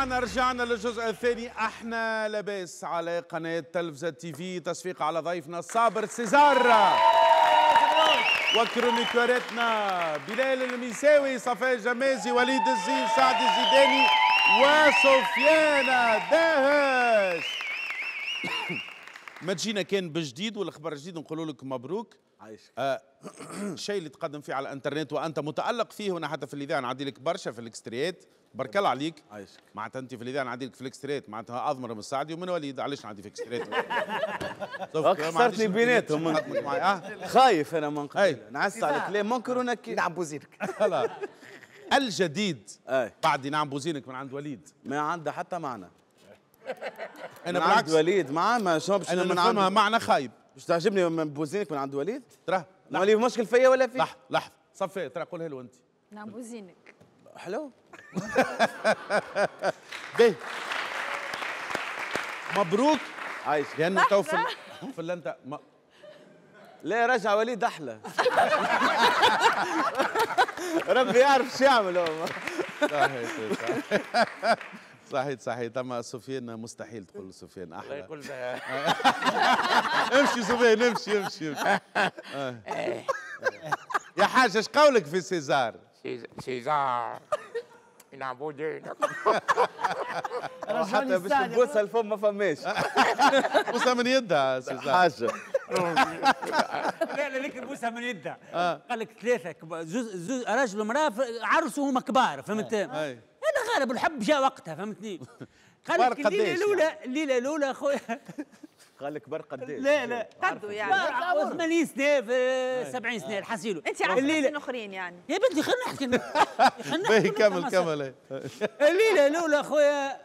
رجعنا للجزء الثاني. احنا لاباس على قناة تلفزة تي في، تصفيق على ضيفنا صابر سيزار وكرونيكورتنا بلال الميساوي، صفاء جمازي، وليد الزين، سعد الزيداني وسفيان داهش. ما تجينا كان بجديد والخبر جديد نقول لك مبروك. عايشك. الشيء اللي تقدم فيه على الانترنت وانت متالق فيه، هنا حتى في الاذاعه نعدي لك برشا في الاكستريات، بارك الله عليك. عايشك. معناتها انت في الاذاعه نعدي لك في الاكستريات، معناتها اضمر من السعدي ومن وليد، علاش نعدي في الاكستريات؟ خسرت لي بيناتهم. خايف انا من قبل نعس على كلام منكر ونكي. نعم بوزينك. الجديد بعد نعم بوزينك من عند وليد ما عنده حتى معنى. انا بالعكس وليد معاه ما شوفش انا نفهمها معنى خايب. مش تعجبني من بوزينك من عند وليد؟ ترى وليد مشكل فيا ولا فيك؟ لحظه صفي ترى قولها له انت. نعم بوزينك حلو. باهي مبروك. عايش لانه تو في اللي انت لا رجع وليد احلى. ربي يعرف شو يعمل هو. صحيح اما سفيان مستحيل تقول سفيان احلى. يقول امشي سفيان امشي. يا حاج ايش قولك في سيزار؟ سيزار ينعبوا دينك. حتى باش تبوسها الفم ما فماش. بوسها من يدها سيزار. حاجه. لا ليك نبوسها من يدها. قال لك ثلاثه زوز راجل ومراه عرسوا هما كبار، فهمت؟ انا غالب الحب جاء وقتها، فهمتني؟ قال لك الليله الاولى خويا. قال لك كبار قداش؟ لا قدوا يعني 80 سنه في 70 سنه الحسيلو. انت 10 سنين اخرين يعني يا بنتي خلينا نحكي. باهي كمل. الليله الاولى خويا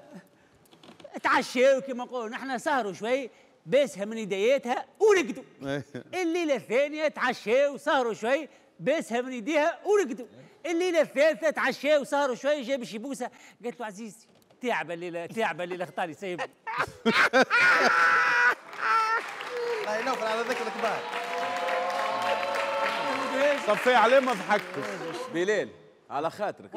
تعشوا كما نقولوا نحن، سهروا شوي باسها من يدياتها ورقدوا. الليله الثانيه تعشوا وسهروا شوي باسها من يديها ورقدوا. الليله الثالثه تعشوا وسهروا شوي جاب باش يبوسها، قالت له عزيزتي تعب الليله اختاري سيب. الله ينوفر على ذكر الكبار. صفي عليه ما ضحكتش. بلال على خاطرك.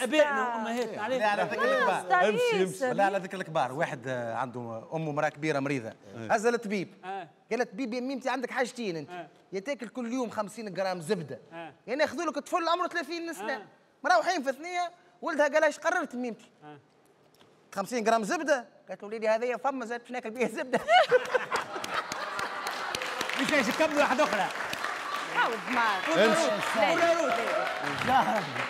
ابائنا وامهاتنا عليه. لا على ذكر الكبار. امشي. لا على ذكر الكبار. واحد عنده امه مراه كبيره مريضه، هز للطبيب. قالت طبيب يا ميمتي عندك حاجتين انت، يا تاكل كل يوم 50 جرام زبده، يا ناخذ لك طفل عمره 30 سنه. مروحين في ثنيه، ولدها قال ايش قررت ميمتي؟ 50 جرام زبده. قالت له وليدي هذه فما زاد باش ناكل بها زبده. مش نكملوا واحده اخرى. عاود معك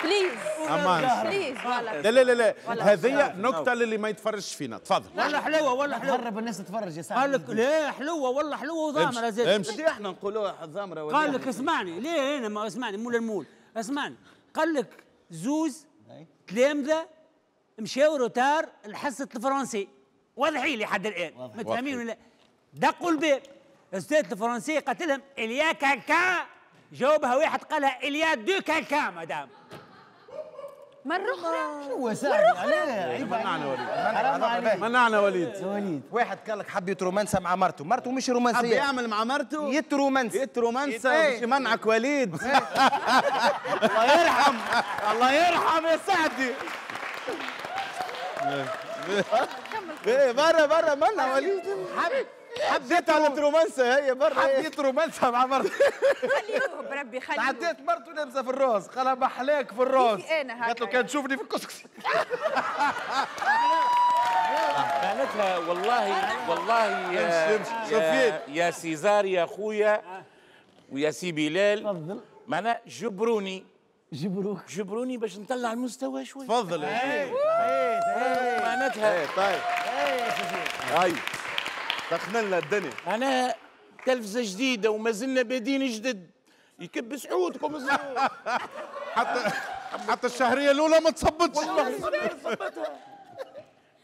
بليز امان بليز. لا هذه نكته للي ما يتفرجش فينا. تفضل. والله حلوه هرب الناس تتفرج يا سعد. قال لك لا حلوه والله حلوه وضامره زاد. امشي. احنا نقولوها ضامره. قال لك اسمعني ليه هنا ما اسمعني مول المول اسمعني. قال لك زوز تلامذه مشاو روتار الحصه الفرنسي، واضحين لي حد الان متفاهمين ولا؟ دقوا الباب، استاذ الفرنسي قالت لهم اليا كاكا، جاوبها واحد قالها اليا دو كاكا مدام. مرة أخرى هو ساعد عليه. منعنا وليد. واحد قال لك حب يترومانسا مع مرته مش رومانسيه. حب يعمل مع مرته يترومانسا باش يمنعك وليد. الله يرحم يا سعدي. برا منع وليد. حبيت على ترومانسا هي برا. حبيت رومانسا مع مرته. خليوه بربي خليوه. تعديت مرته لابسه في الروز، قالها محلاك في الروز. قالت له كان تشوفني في الكسكسي. قالتها والله يا سيزار يا خويا ويا سي بلال معناها جبروني باش نطلع المستوى شوي. تفضل. معناتها طيب هاي دخلنا لنا الدنيا. انا تلفزه جديده وما زلنا بادين جدد، يكب سعودكم. حتى الشهريه الاولى ما تصبتش.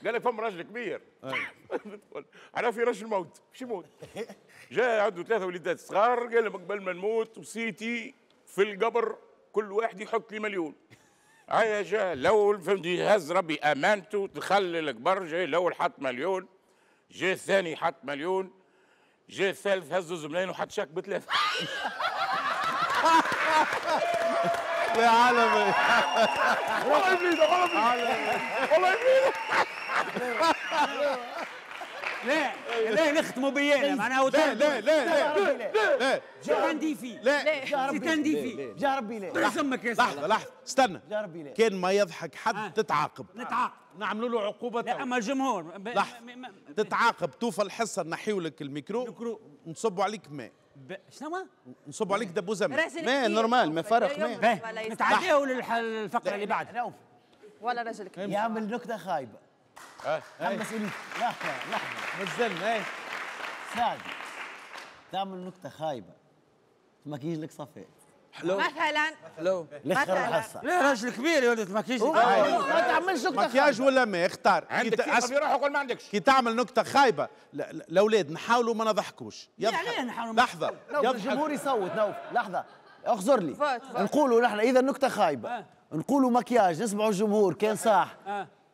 قال لك فم راجل كبير. انا في رجل موت مش يموت. جاء عنده 3 وليدات صغار، قال لهم قبل ما نموت وصيتي في القبر كل واحد يحط لي مليون. هيا جاء الاول فهمتي هز ربي امانته دخل القبر، جاء الاول حط مليون، جاء الثاني حط مليون، جاء الثالث هز 2 ملايين وحط شاك ب3. لا عالمي والله يفيدك والله يفيدك لا نختموا بيانا معناها لا لا لا لا تندي فيه لا تندي فيه جا ربي لا رسمك يا سيدي لحظة استنى جا ربي لا كان ما يضحك حد تتعاقب نتعاقب نعملوا له عقوبة لا اما الجمهور لحظة تتعاقب توفى الحصة نحيوا لك الميكرو نصبوا عليك ماء شنو؟ نصبوا عليك دبوزة ماء ما نورمال ما فرق ما نتعداو للفقرة اللي بعدها ولا رجل كبير يعمل نكته خايبه مسؤولية لحظه نزلنا سعد تعمل نكته خايبه ماكيج لك صفاء حلو مثلا حلو الاخر الحصه لا راجل كبير يا ولد ماكيج ما تعملش نكته مكياج ولا ماء اختار عندك ثقه في روحك ولا ما عندكش؟ كي تعمل نكتة خايبة الاولاد نحاولوا ما نضحكوش عليه نحاولوا لحظة الجمهور يصوت نوف لحظه اخزر لي فوت. نقولوا نحن اذا النكته خايبه نقولوا مكياج نسمعوا الجمهور كان صح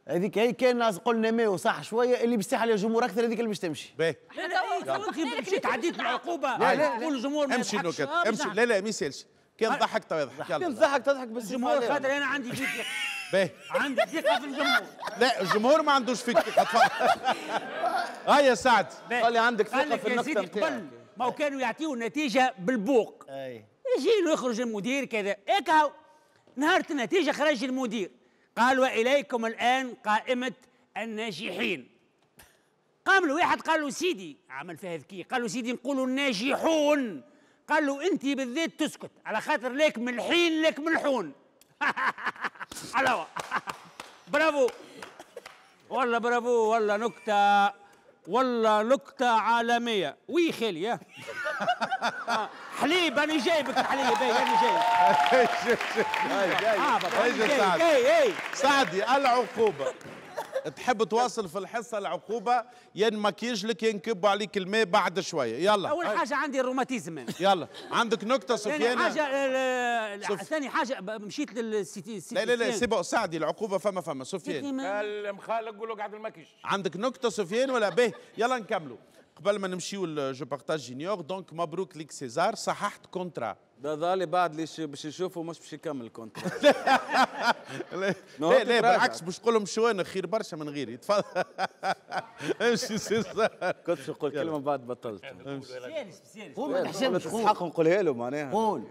هذيك هي كان ناس قلنا ماء وصح شويه اللي بيستحي على الجمهور اكثر هذيك اللي باش تمشي باهي لا انت مشيت عديت العقوبه لا. كل الجمهور ما امشي يضحكش. نكت امشي لا ما يسالش كان ضحك يضحك كان يلا تضحك تضحك بس الجمهور خاطر انا عندي فيك باهي عندي ثقه في الجمهور لا الجمهور ما عندوش فيك هيا سعد خلي عندك ثقه قال لك في يا النكته سيدي نتاعك قبل ما كانوا يعطيوا النتيجه بالبوق اي يجي له يخرج المدير كذا هيك هو نهار النتيجه خرج المدير قال واليكم الان قائمه الناجحين قام له واحد قال له سيدي عمل فيها ذكي قال له سيدي نقولوا الناجحون قال له انت بالذات تسكت على خاطر لك ملحين لك ملحون حلاوه برافو والله برافو والله نكته والله نكته عالميه وي خالي يا حليب انا جايبك الحليب انا جايبك اجي سعد اي سعدي العقوبة تحب تواصل في الحصة العقوبة ين مكيج لك ينكبوا عليك الماء بعد شوية يلا اول حاجه عندي الروماتيزم يلا عندك نكتة ثاني سفيانة حاجه ثاني حاجه مشيت للسيتي لا سيبوا سعدي العقوبة فما سفيان قال مخالك قول له قاعد المكيش عندك نكتة سفيان ولا به يلا نكملوا قبل ما نمشيو جو بارتاج جينيور دونك مبروك ليك سيزار صححت كونترا بظالي بعد اللي باش يشوفوا مش باش يكمل الكونت لا بالعكس باش تقول لهم شوانه خير برشا من غيري تفضل امشي سيزار كنت باش نقول كلمه بعد بطلت قول ما تحشمش حق نقولها له معناها قول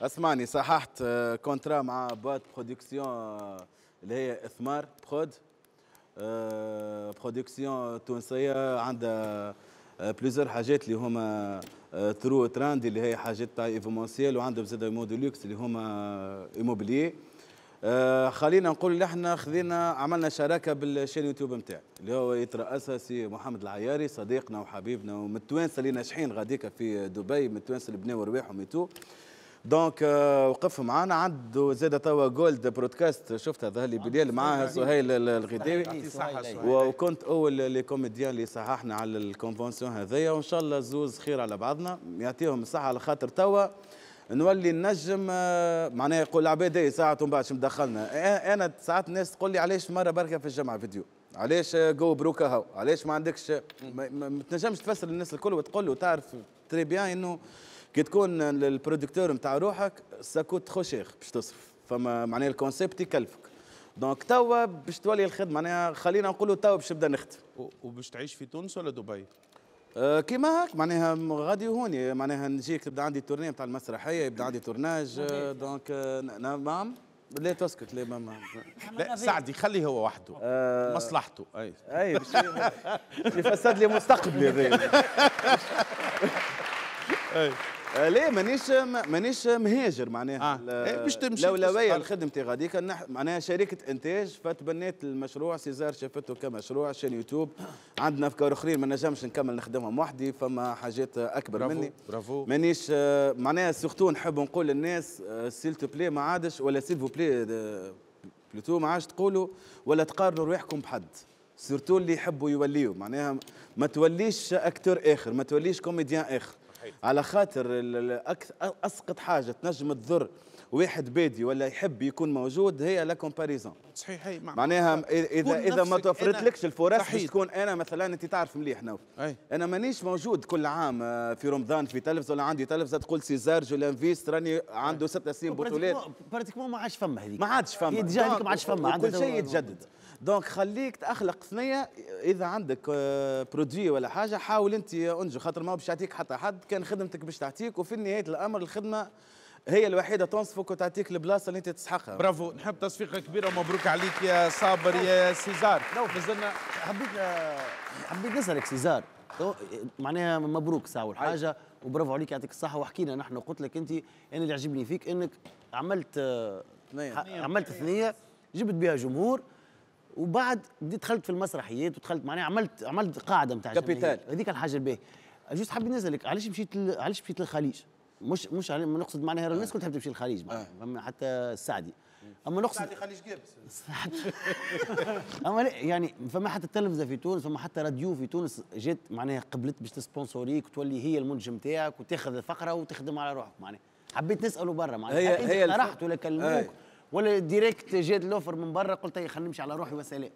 اسمعني صححت كونترا مع بوات برودكسيون اللي هي اثمار برودكسيون تونسيه عندها بليزور حاجات اللي هما ثرو تراند اللي هي حاجات تاع ايفومونسيال وعندهم زاد مودولوكس اللي هما ايموبليي خلينا نقول اللي احنا خذينا عملنا شراكه بالشين يوتيوب نتاعي اللي هو يترأسها سي محمد العياري صديقنا وحبيبنا ومن التوانسه اللي ناجحين غاديكا في دبي من التوانسه اللي بناو رواحهم يتو دونك وقف معنا عنده زاد توا جولد برودكاست شفتها ظهر لي بليل معاها سهيل الغداوي وكنت اول لي كوميديان اللي صححنا على الكونفونسيون هذيا وان شاء الله زوز خير على بعضنا يعطيهم الصحه على خاطر توا نولي نجم معناها يقول العباد ساعه ومن بعد شو مدخلنا انا ساعات الناس تقول لي علاش مره بركه في الجامعه فيديو علاش جو بروكا هاو علاش ما عندكش ما تنجمش تفسر للناس الكل وتقول له تعرف تري بيان انه كي تكون البرودكتور نتاع روحك ساكوت خو شيخ باش تصرف فما معناها الكونسيبت يكلفك دونك توا باش تولي الخدمه معناها خلينا نقولوا توا باش نبدا نخدم وباش تعيش في تونس ولا دبي؟ كيما هاك معناها غادي هوني معناها نجيك تبدا عندي تورني نتاع المسرحيه يبدا عندي تورناج دونك نعم لا تسكت لا سعدي خليه هو وحده مصلحته اي باش يفسد لي مستقبلي هذا ليه مانيش مهاجر معناها باش تمشي الاولويه لخدمتي غاديك معناها شركه انتاج فتبنيت المشروع سيزار شافته كمشروع شان يوتيوب عندنا افكار اخرين ما نجمش نكمل نخدمهم وحدي فما حاجات اكبر برافو مني برافو مانيش معناها سورتو نحب نقول للناس سيل تو بلي ما عادش ولا سيل فو بلي بلوتو ما عادش تقولوا ولا تقارنوا رواحكم بحد سورتو اللي يحبوا يوليوا معناها ما توليش اكتور اخر ما توليش كوميديان اخر على خاطر اسقط حاجه تنجم تضر واحد بادي ولا يحب يكون موجود، هي لا كومباريزون. صحيح. هي معناها اذا ما توفرتلكش الفرص باش تكون انا مثلا انت تعرف مليح نوف، انا مانيش موجود كل عام في رمضان في تلفزه ولا عندي تلفزه تقول سيزار جولانفيست راني عنده 6 سنين بطولات. براتيكمون ما عادش فما هذيك، ما عادش فما ديجا ما عادش فما، كل شيء يتجدد. دونك خليك تخلق ثنيه، اذا عندك برودوي ولا حاجه حاول انت انجو، خاطر ما باش يعطيك حتى حد، كان خدمتك باش تعطيك، وفي نهايه الامر الخدمه هي الوحيده تنصفك وتعطيك البلاصه اللي انت تسحقها. برافو. نحب تصفيقه كبيره ومبروك عليك يا صابر يا سيزار. نزلنا حبيت نسالك سيزار، معناها مبروك ساعه والحاجه وبرافو عليك يعطيك الصحه. وحكينا نحن قلت لك انت، انا اللي عجبني فيك انك عملت ثنيه جبت بها جمهور، وبعد بديت دخلت في المسرحيات ودخلت معناها عملت قاعده نتاع كابيتال. هذيك الحاجه الباهيه. جوست حبيت نسالك علاش مشيت للخليج؟ مش ما نقصد معناها الناس كلها تحب تمشي للخليج، فما حتى السعدي، اما نقصد السعدي خليج جابس اما يعني فما حتى التلفزه في تونس، فما حتى راديو في تونس جات معناها قبلت باش تسبونسوريك وتولي هي المنتج نتاعك وتاخذ الفقره وتخدم على روحك. معناها حبيت نساله برا، معناها هي رحت ولا كلموك ولا ديريكت جات الاوفر من برا قلت خلينا نمشي على روحي وسلام؟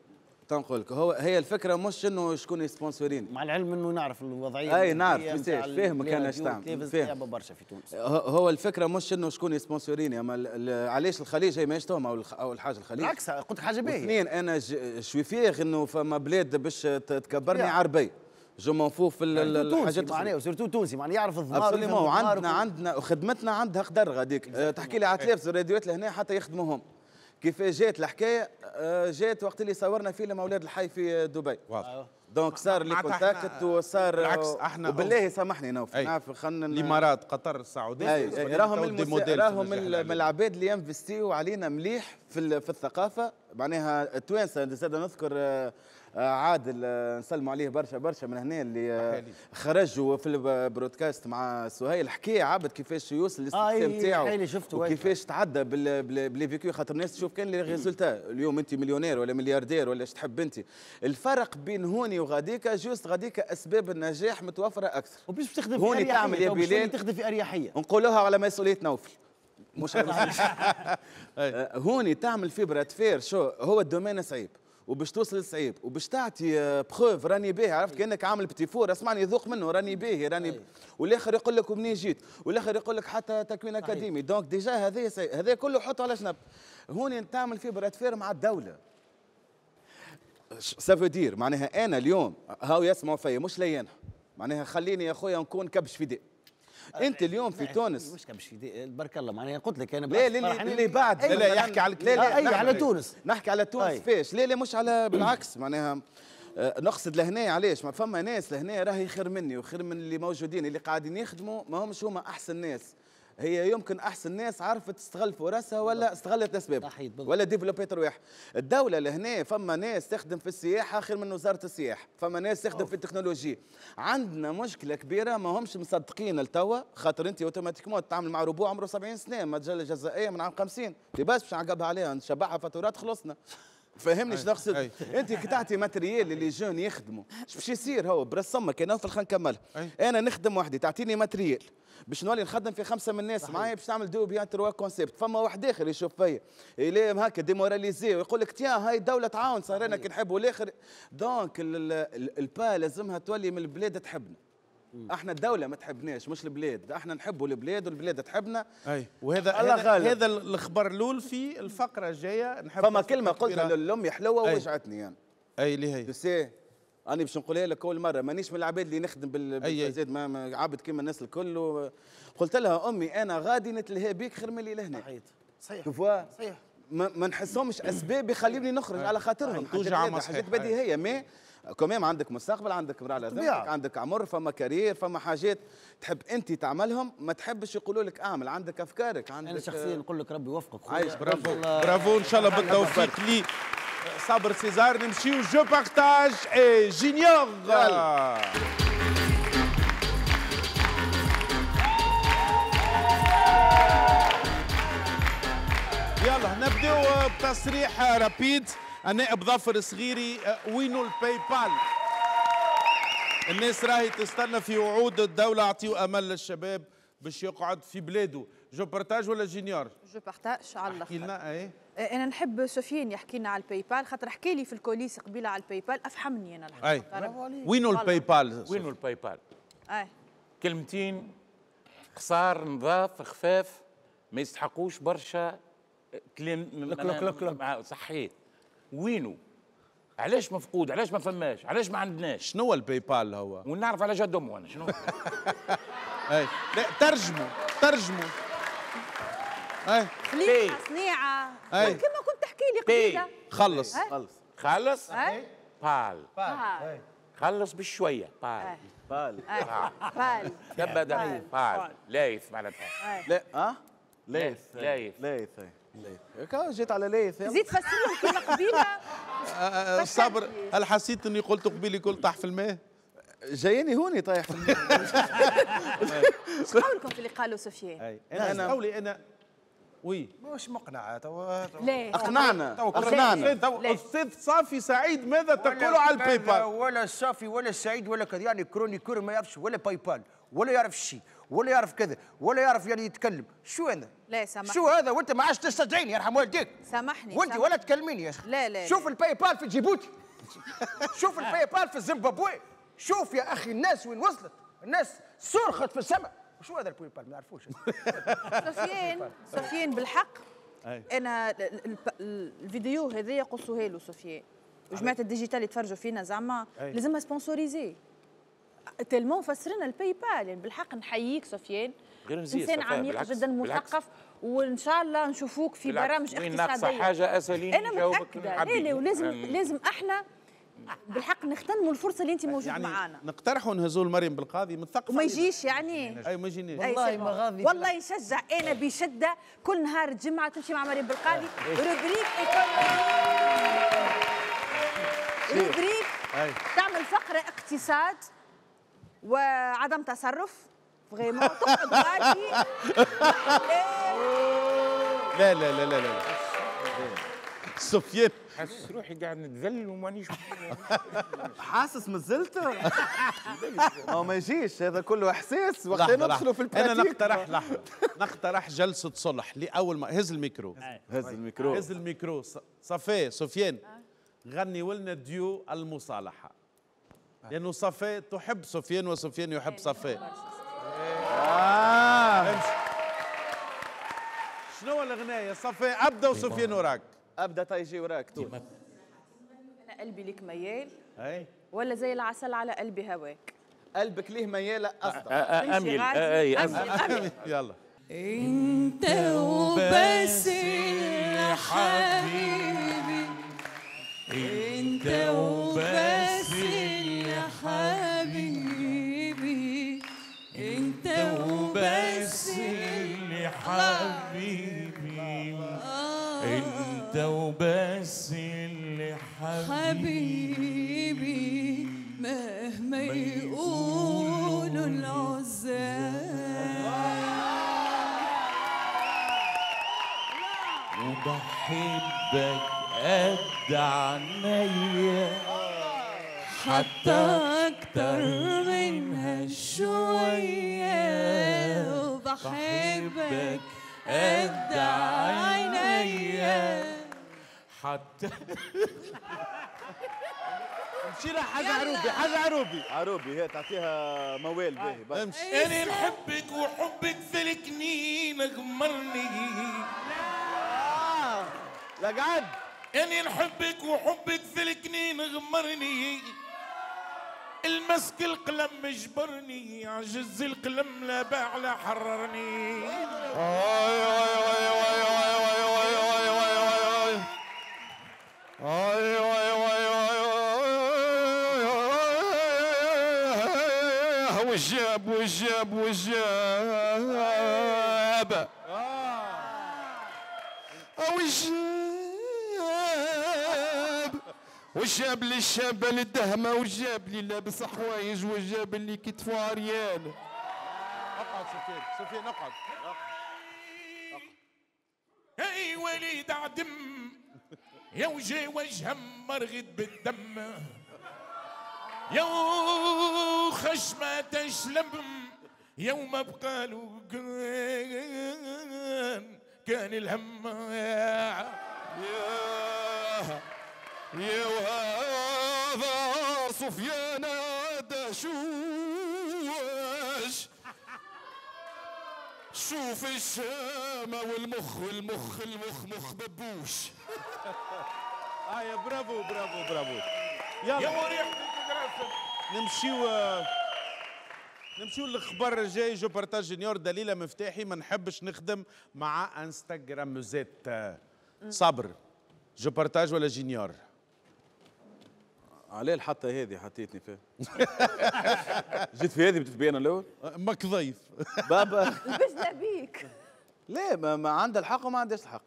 تنقول لك هي الفكره مش انه شكون يسبونسورين، مع العلم انه نعرف الوضعيه. اي نعرف كيفاش فاهمك انا اش تعمل، فاهم برشا في تونس. هو الفكره مش انه شكون يسبونسورين، اما علاش الخليج هي ماهيش تهم او الحاجه الخليج. بالعكس قلت لك حاجه باهيه. اثنين انا شوي فيغ انه فما بلاد باش تكبرني عربيه جو مونفو في الحاجات معناها وسيرتو تونسي معناها يعرف الضمار. عندنا وخدمتنا عندها قدر غاديك تحكي لي على تلفز الراديوات لهنا حتى يخدموهم. كيف جات الحكايه؟ جات وقت اللي صورنا فيلم اولاد الحي في دبي. واضح. دونك صار اللي كونتاكت وصار بالعكس احنا وبالله سامحني نوف نعرف خلينا الامارات قطر السعوديه راهم من العباد اللي ينفستيو علينا مليح في الثقافه. معناها التوانسه زاد نذكر عادل نسلموا عليه برشا من هنا اللي خرجوا في البرودكاست مع سهيل، حكي عبد كيفاش يوصل للسيستم نتاعو وكيفاش تعدى بلي فيكو، خاطر الناس تشوف كان لي ريزولتا. اليوم انت مليونير ولا ملياردير ولا ايش تحب انت، الفرق بين هوني وغاديكا جوست غاديكا اسباب النجاح متوفره اكثر. وباش تخدم في هوني تعمل يا بلال تخدم في اريحيه، نقولوها على مسؤوليه نوفل مش هوني تعمل في براتفير شو هو الدومين صعيب وباش توصل صعيب وباش تعطي بروف راني باهي، عرفت كانك عامل بتي فور اسمعني ذوق منه راني باهي راني والاخر يقول لك ومنين جيت والاخر يقول لك حتى تكوين اكاديمي. دونك ديجا هذا كله حطه على جنب. هوني تعمل في براتفير مع الدوله سافو دير معناها انا اليوم هاو يسمعوا فيا مش لينا، معناها خليني يا خويا نكون كبش فداء. انت اليوم في تونس مش كبش في بارك الله معناها قلت لك انا اللي بعد لا يحكي على على تونس نحكي على تونس فاش لا مش على بالعكس معناها نقصد لهنا علاش ما فما ناس لهنا راهي خير مني وخير من اللي موجودين اللي قاعدين يخدموا ما همش هما احسن ناس. هي يمكن احسن ناس عرفت تستغل فرصها ولا استغلت اسبابها ولا ديفلوبيت رواح. الدوله لهنا فما ناس تخدم في السياحه خير من وزاره السياحه، فما ناس تخدم في التكنولوجيا. عندنا مشكله كبيره ما همش مصدقين لتوا، خاطر انت اوتوماتيكمون تتعامل مع روبو عمره 70 سنه مجله جزائيه من عام 50 لباس باش نعقبها عليها نشبعها فاتورات خلصنا. فهمني ايش نقصد؟ انت كي تعطي ماتريال اللي جون يخدموا ايش باش يصير؟ هو برسمك انا خلينا نكملها. انا نخدم وحدي تعطيني ماتريال باش نولي نخدم في 5 من الناس معايا باش نعمل دو بيان تروا كونسيبت. فما واحد اخر يشوف فيا يلي هكا ديموراليزي ويقول لك تيا هاي الدوله تعاون صار انا كي نحبوا الاخر. دونك البا لازمها تولي من البلاد تحبنا. احنا الدوله ما تحبناش مش البلاد، احنا نحبوا البلاد والبلاد تحبنا. وهذا هذا الخبر الاول في الفقره الجايه. نحب فما كلمه قلتها لامي حلوه ووجعتني يعني. اللي هي تسي أنا باش نقولها لك كل مرة مانيش من العباد اللي نخدم بالزيت ما عابد كيما الناس الكل. قلت لها أمي أنا غادي نتلهى بيك خير من اللي لهنا. صحيح صحيح ما نحسهمش أسباب يخليني نخرج على خاطرهم. حاجات بديهية مي كمان عندك مستقبل، عندك مرأة على ذنبك، عندك عمر، فما كارير، فما حاجات تحب أنت تعملهم ما تحبش يقولوا لك أعمل، عندك أفكارك عندك. أنا شخصيا نقول لك ربي يوفقك. عايش برافو إن شاء الله بالتوفيق لي صابر سيزار. نمشيو جو بارتاج اي جينيور. يلا نبداو بتصريح رابيد. النائب ظافر صغيري وينو الباي بال؟ الناس راهي تستنى في وعود الدولة. اعطيو امل للشباب باش يقعد في بلاده. جو بارتاج ولا جينيور؟ جو بارتاج على الاخر. احكي لنا. اي انا نحب سفيان يحكي لنا على الباي بال، خاطر حكى لي في الكوليس قبيله على الباي بال، افهمني انا الحقيقه. وينو الباي بال؟ وينو الباي بال؟ اي كلمتين قصار نظاف خفاف ما يستحقوش برشا كلام. لك صحيت. وينو؟ علاش مفقود؟ علاش ما فماش؟ علاش ما عندناش؟ شنو الباي بال هو؟ ونعرف على جد امه انا شنو. اي لا ترجموا. اي خليقه صنيعه كما كنت تحكي لي قبيله. خلص. اي بال بال خلص بشويه. بال بال تبدا بال لايث معناتها. لا ليث جيت على ليث. زيد فسر لهم كما قبيله. صابر، هل حسيت اني قلت قبيلي كل طاح في الماء؟ جايني هوني طايح في الماء. ايش قولكم في اللي قالوا سفيان؟ انا قولي انا وي مش مقنعه توا. ليه؟ اقنعنا. استاذ صافي سعيد ماذا تقول على الباي بال؟ ولا صافي ولا سعيد ولا كذا، يعني كرونيكور ما يعرفش ولا باي بال ولا يعرف شيء ولا يعرف كذا ولا يعرف يعني يتكلم. شو هذا؟ لا سامحني. شو هذا وانت ما عادش تستدعيني يرحم والديك. سامحني وانت ولا تكلميني يا اخي. لا شوف الباي بال في جيبوتي، شوف الباي بال في زيمبابوي، شوف يا اخي الناس وين وصلت، الناس صرخت في السماء. شو هذا الباي بال؟ ما نعرفوش. سفيان بالحق انا الفيديو هذايا قصوها له سفيان وجماعه الديجيتال يتفرجوا فينا زعما لازمها سبونسوريزي تلمون فسرنا الباي بال. يعني بالحق نحييك سفيان، انسان عميق جدا مثقف، وان شاء الله نشوفوك في برامج اقتصاديه. ناقصه حاجه اساليني انا متاكده. لا ولازم احنا بالحق نغتنموا الفرصه اللي انت موجود يعني معانا. نقترحوا نهزوا المريم بالقاضي متثقف وما يجيش يعني. اي ما يجينيش والله ما غاضي. والله نشجع انا بشده كل نهار الجمعه تمشي مع مريم بالقاضي روبريك روبريك تعمل فقره اقتصاد وعدم تصرف فريمون تقعد غادي. لا سفيان حاسس روحي قاعد نتذل ومانيش حاسس مازلت. ما يجيش هذا كله احساس وقت ندخلوا في البراتيك. انا نقترح جلسه صلح لاول ما. هز الميكرو صفي سفيان غني ولنا ديو المصالحه، لانه صفي تحب سفيان وسفيان يحب صفي. شنو الاغنيه صفي؟ ابدا وسفيان وراك. ابدا تيجي وراك تو. انا قلبي لك ميال اي ولا زي العسل على قلبي هواك. قلبك ليه مياله اصلا. اميل أميل. يلا. انت وبس يا حبيبي، انت وبس يا حبيبي، انت وبس يا حبيبي، انت وبس اللي حبيبي، مهما يقولوا العزاب وبحبك قد عينيا حتى اكتر منها شوية، وبحبك قد عينيا حتى مشينا حاجه عروبي هي تعطيها موال باهي. امشي. انا نحبك وحبك ذلكني نغمرني. لا قعد. انا نحبك وحبك ذلكني نغمرني، المسك القلم مجبرني، عجز القلم لا باع لا حررني. وجاب وجاب لي الشابه للدهمه، وجاب لي لابس حوايج، وجاب لي كتفه عريان. اقعد سفيان اقعد. اي وليد عدم يا وجه وجه مرغد بالدم، يا خشمة تشلم يوم بقالوا كان الهم يا وهذا سفيان دشوش شوف الشامة والمخ مخ ببوش. يا برافو برافو برافو. يلا يا وريح نمشيو للخبر الجاي. جو بارتاج جونيور دليلة مفتاحي ما نحبش نخدم مع انستغراموزات. صبر جو بارتاج ولا جونيور؟ عليه الحطة هذه حطيتني فيها. جيت في هذه بتبين الاول ماك ضيف. بابا لبسنا بيك. ليه ما عندها الحق وما عندهاش الحق.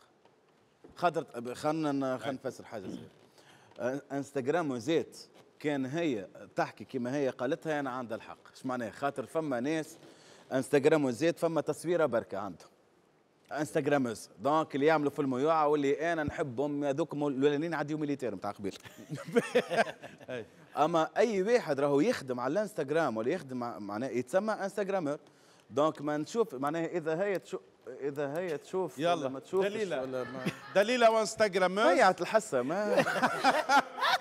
خاطر خلينا نفسر حاجه صغيره. انستغرام وزيت كان هي تحكي كما هي قالتها انا عندها الحق. ايش معناها؟ خاطر فما ناس انستغرام وزيت فما تصويره بركه عندهم انستغراموز دونك اللي يعملوا في الميوعه واللي انا نحبهم هذوك الاولانيين عندهم ميليتير نتاع قبيل. اما اي واحد راهو يخدم على الانستغرام ولا يخدم معناه يتسمى انستغرامر. دونك ما نشوف معناها اذا هي تشوف يلا ولا ما تشوفش دليلة دليلة وانستغرامر ضيعت الحسه ما.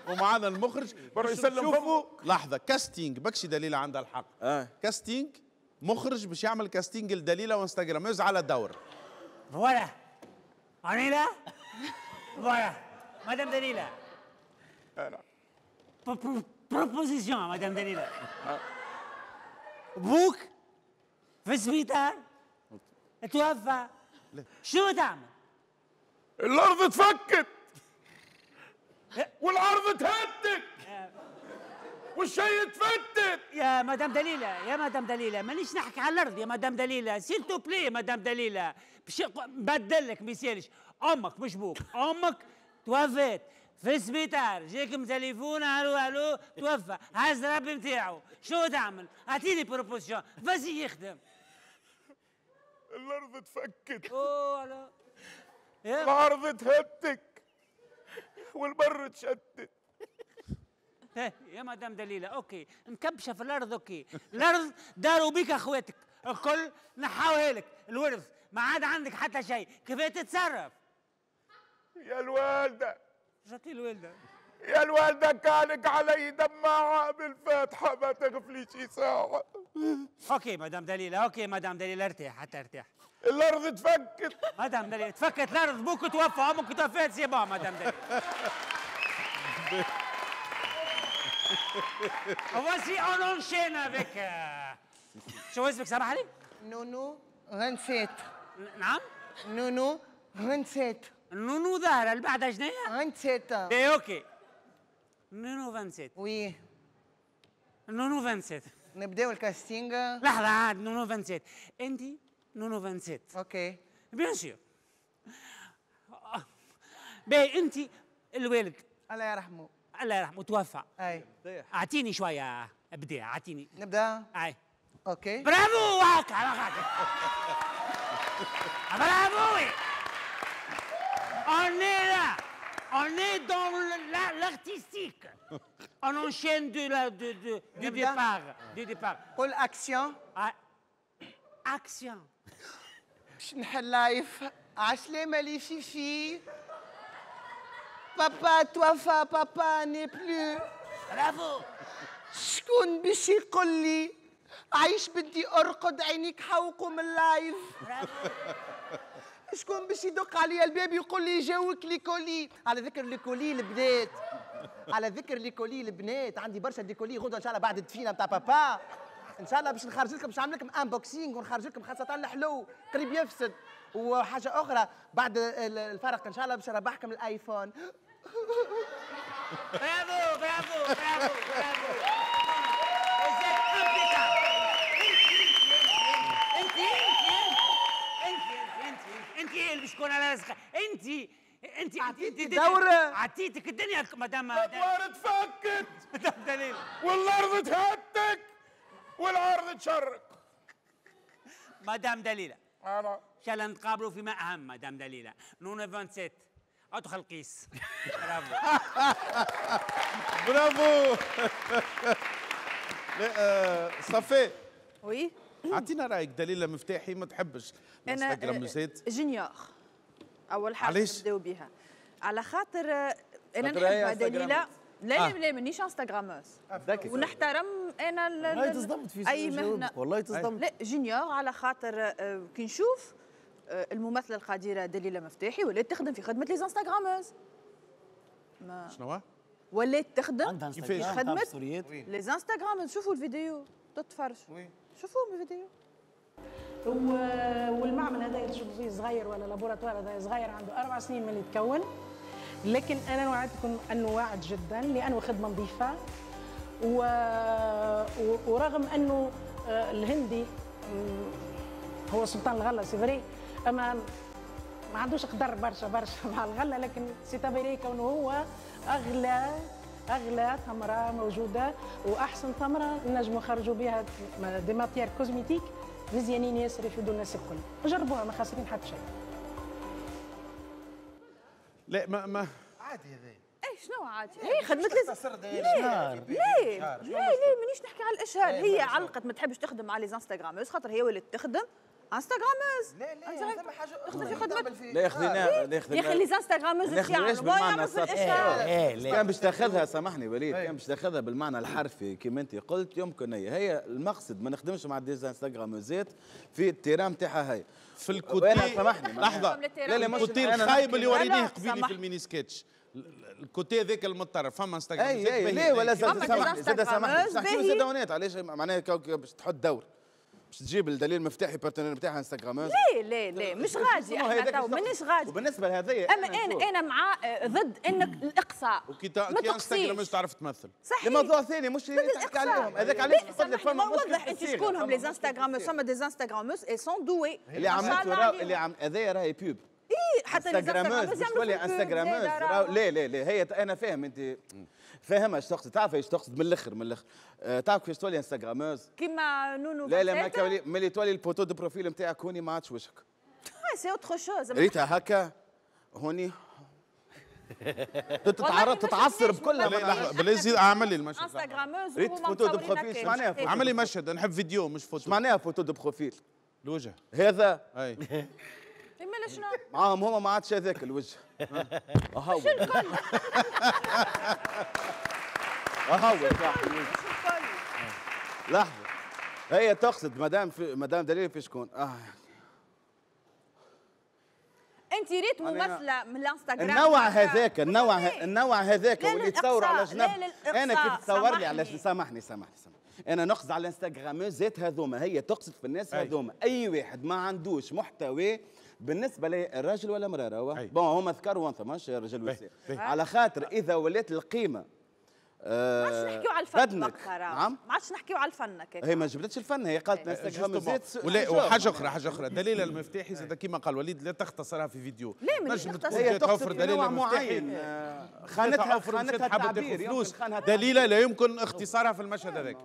ومعنا المخرج برا يسلم شوفوا لحظة كاستينج بكشي دليلة عندها الحق. كاستينج مخرج باش يعمل كاستينج لدليلة وانستغراموز على دور. فوالا دليلة فوالا مدام دليلة بروبوزيسيون مدام دليلة. بوك في السبيطار توفى شو تعمل؟ الارض تفكت والارض تهدك والشيء تفتت. يا مدام دليلة مانيش نحكي على الارض يا مدام دليلة سيل تو بلي مدام دليلة باش نبدل لك ما يسالش. امك مش بوك امك توفت في السبيطار جاكم تليفون الو توفى هز ربي نتاعو شو تعمل؟ اعطيني بروبوزيشن فازي يخدم. الارض تفكت لا الارض تهدك والبر تشتت. يا مدام دليلة اوكي مكبشة في الارض اوكي. الارض داروا بيك اخواتك الكل نحاوها لك الورث ما عاد عندك حتى شيء كيف تتصرف؟ يا الوالدة شتي الوالدة يا الوالدة كانك علي دماعة بالفاتحة ما تغفلي شي ساعة. اوكي مدام دليلة ارتاح حتى ارتاح. الارض تفكت مدام دليلة تفكت الارض بوك توفى امك توفات سي بون مدام دليلة. voici on enchaîne avec شو اسمك سامح لي؟ نونو 27. نعم؟ نونو 27. نونو ظاهرة اللي بعدها شنيا؟ 27. ايه اوكي. نونو 27. وي نونو 27. نبداو الكاستينغ. لحظة عاد نونو 27. انت نونو 27. اوكي بيان سور. باهي انت الوالد الله يرحمه. الله يرحمه توفى. اي اعطيني شوية ابداع اعطيني. نبدا. اي اوكي برافو هاك على خاطر. برافو. On est là. On est dans l'artistique. On enchaîne du départ. Du départ. قول اكسيون. Action. باش نحل لايف. عسلامة لي فيفي. بابا توفى بابا ني بلو. برافو. شكون باش يقول لي عايش بنتي ارقد عينيك حوقوا من اللايف. برافو. شكون باش يدق عليا الباب يقول لي جاوك لي كولي. على ذكر لي كولي البنات على ذكر لي كولي البنات عندي برشا دي كولي غدوه ان شاء الله بعد الدفينه نتاع بابا ان شاء الله باش نخرج لكم باش نعمل لكم انبوكسينغ ونخرج لكم خاصه الحلو قريب يفسد. وحاجه اخرى بعد الفرق ان شاء الله باش نربحكم الايفون. برافو برافو برافو برافو. انت اللي باش تكون على رزقك. انت عطيتك الدنيا مدام الادوار تفكت مدام دليل والارض تهدك والعرض تشرك. مدام دليلة انا ان شاء الله نتقابلوا فيما اهم. مدام دليلة نونو 27 ادخل قيس. برافو. برافو. صفي وي اعطينا رايك. دليله مفتاحي ما تحبش الانستغراموزات. جونيور اول حاجه علاش؟ نبداو بها على خاطر انا خاطر هي نحب دليله. لا آه. لا مانيش انستغراموز ذكي. ونحترم انا والله تصدمت في اي مهنه. والله تصدمت. لا جونيور على خاطر كي نشوف الممثله القديره دليله مفتاحي ولات تخدم في خدمه لي انستغراموز. شنو هو؟ ولات تخدم عندها في انستغرام خدمه ستوريات. لي انستغراموز. شوفوا الفيديو تتفرج. شوفوا الفيديو. والمعمل هذا تشوفوا فيه صغير ولا لابوراتوار هذا صغير عنده 4 سنين من يتكون، لكن انا وعدتكم انه واعد جدا لانه خدمه نظيفه ورغم انه الهندي هو سلطان الغله سيفري، اما ما عندوش قدر برشا مع الغله، لكن سي تافيري كونه هو اغلى ثمره موجوده واحسن ثمره نجموا نخرجوا بها دي ماتيير كوزميتيك مزيانين ياسر يفيدوا الناس الكل. جربوها ما خاسرين حتى شيء. لا ما عادي هذا. اي شنو عادي؟ هي خدمت لي ليه مانيش نحكي على الاشهار. هي علقت ما تحبش تخدم على لي انستغراموز خاطر هي ولات تخدم انستغراموز. لا ثم حاجه تخدم في خدمتها. لا يا اخي لي انستغراموز ناخذهاش بالمعنى في السطحي. الاشهار. كان باش تاخذها سامحني وليد، كان باش تاخذها بالمعنى الحرفي كما انت قلت يمكن هي المقصد ما نخدمش مع ديزانستغراموزات في التيران نتاعها هي في الكوتي. انا سامحني لحظه. لا مش الكوتي أنا الخايب اللي لا، ورينيه لا، قبيلي سامح. في الميني سكتش. الكوتي هذاك المضطرب فما انستغرام. اي ليه ولا فما سامحني زاد سامحني ديزانستغراموز نحكي باهي. زادونات علاش معناها باش تحط دور باش تجيب الدليل مفتاحي بارتنير نتاعها انستغراموز. لا مش غادي احنا تو مانيش غادي. وبالنسبه لهذيا اما انا مع ضد انك الاقصاء. وكي ما انستغرام تعرف تمثل. صحيح. لموضوع ثاني مش تحكي عليهم هذاك علاش نقول لك فما مشكل وضح انت شكونهم لي انستغراموز. فما دي انستغراموز اي سون دوي اللي عملته اللي عم هذايا راهي بيوب. حتى لي انستغراموز مش تولي انستغراموز. لا هي انا فاهم انت فاهمها ايش تقصد، تعرف ايش تقصد من الاخر تعرف كيفاش تولي انستغراموز كيما نونو. لا ما كولي ملي تولي البوتو دو بروفيل نتاعك هوني ما عادش وجهك. سي اوتر شوز. ريتها هكا هوني تتعصر بكلها. بالله اعمل لي المشهد. انستغراموز ريت فوتو دو بروفيل ايش معناها اعمل لي مشهد. نحب فيديو مش فوتو. ايش معناها فوتو دو بروفيل الوجه هذا اي مالا شنو؟ معاهم هما ما عادش هذاك الوجه. اهو لحظه هي تقصد مدام دليل في شكون؟ انت ريت ممثله من الانستغرام. النوع هذاك واللي يتصور على جنب. انا كيف تصور لي على سامحني انا نقصد على الانستغراموزات هذوما. هي تقصد في الناس هذوما اي واحد ما عندوش محتوى بالنسبه للراجل ولا المراه. راهو بون هما ذكروا وانثى ماشي رجل ونساء. على خاطر اذا ولات القيمه ما عادش نحكيو على الفن. نعم ما عادش نحكيو على الفن. هي ما جبدتش الفن، هي قالت انستغراموزات. وحاجه اخرى دليل المفتاحي زاد كيما قال وليد لا تختصرها في فيديو. لا مانيش نختصر. هي توفر دليل معين خانتها تعبير فلوس. دليله لا يمكن اختصارها في المشهد هذاك.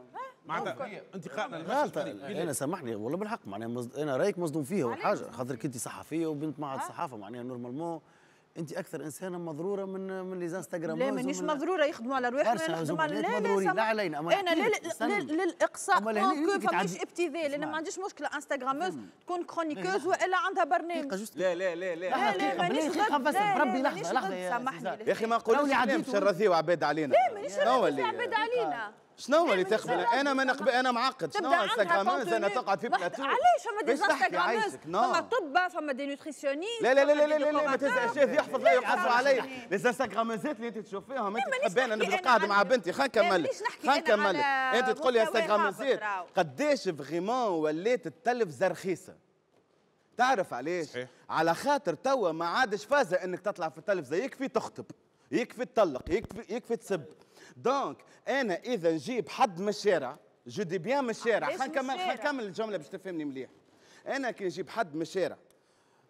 معناتها انت انا سامحني والله بالحق معناها انا رايك مصدوم فيها والحاجه خاطرك انت صحفيه وبنت معهد الصحافه معناها نورمالمون انت اكثر انسانه مضروره من لي انستغرام. لا مانيش مضروره يخدموا على رواحهم. يخدموا على لا علينا. انا للاقصاء فماش ابتذال. انا ما عنديش مشكله انستغراموز تكون كرونيكوز والا عندها برنامج. لا مانيش ضد. بربي لحظه سامحني يا اخي ما نقولوش باش نرضيو عباد علينا. لا مانيش نرضي عباد علينا. شنو اللي تقبل؟ انا معقد. شنو انستغراموز انا تقعد في بلاتو؟ علاش فما دي انستغراموز فما طب فما دي نوتريسيونيست. لا ما تزعجش يحفظ لا يقصوا علي. لي انستغراموزات اللي انت تشوف فيهم انت تحبين. انا بالقاعده مع بنتي خلينا نكمل. انت تقول لي انستغراموزات قداش فريمون ولات التلفزه رخيصه. تعرف علاش؟ على خاطر توا ما عادش فازه انك تطلع في التلفزه. يكفي تخطب، يكفي تطلق، يكفي تسب. دونك انا اذا نجيب حد من الشارع جو دي بيان من الشارع. خلينا نكمل الجمله باش تفهمني مليح. انا كي نجيب حد من الشارع